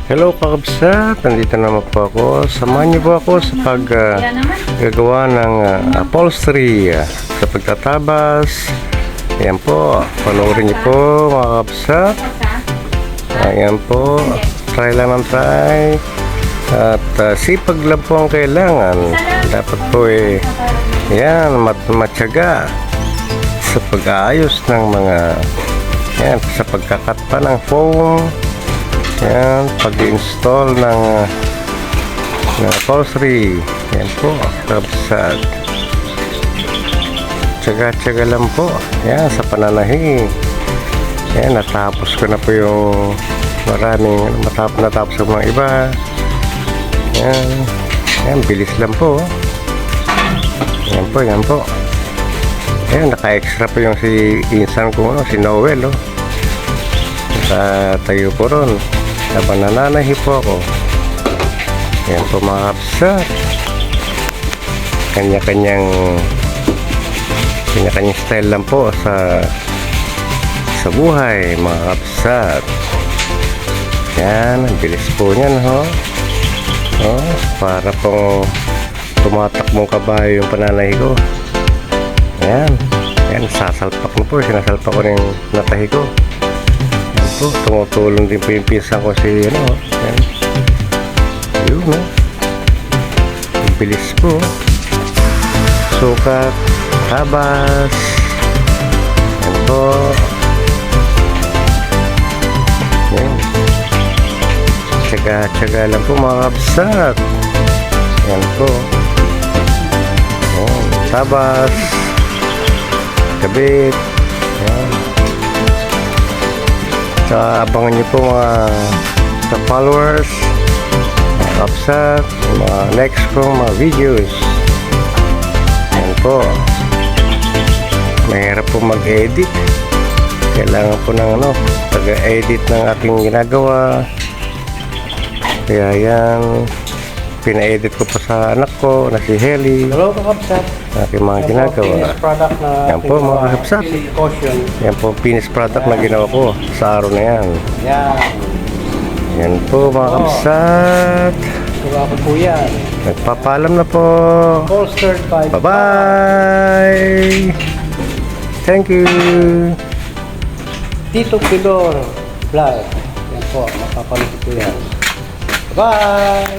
Hello kakabsat, nandito naman po ako. Samahan niyo po ako sa paggagawa ng upholstery sa pagtatabas. Ayan po, panoorin niyo po mga kakabsat. Ayan po, try lang ng try. At sipag lang po ang kailangan. Dapat po ayan, matyaga sa pag-aayos ng mga ayan, sa pagkakat pa ng foam. Yan, pag-install ng upholstery. Yan po, kabsat. Tsaga-tsaga lang po. Yan, sa pananahi. Yan, natapos ko na po yung maraming natapos ko mga iba. Yan, yan, bilis lang po. Yan po, yan po. Yan, naka-extra po yung si insan ko, si Noel, tayo po ron habang nananahi po ako. Yan po mga kapsat, kanya-kanyang style lang po sa buhay mga kapsat. Yan, ang bilis po niyan para pong tumatakbong kabayo yung pananahi ko. Yan, yan, sasalpak na po, sinasalpak ko yung natahi ko. Po, tumutulong din po yung pinsan ko si yan. Yun, ang bilis po. Sukat, habas. Yan po. Yan, tsaga lang po mga kabsat. Yan po. Yan, habas, kabit. Yan. So, abangan nyo po mga followers, mga kapsat, mga next kong mga videos. Yan po. Mahirap po mag-edit. Kailangan po ng taga-edit ng aking ginagawa. Kaya yan, pina-edit ko po sa anak ko na si Heli. Hello kakabsat. Aking mga ginagawa. Yan po mga kakabsat. Yan po finished product na ginawa ko sa araw na yan. Yan po mga kakabsat. Gawa ko po yan. Nagpapaalam na po. Upholstered by Bye-bye. Thank you. Tito Pilor Vlog. Yan po, mapapanood po yan. Bye!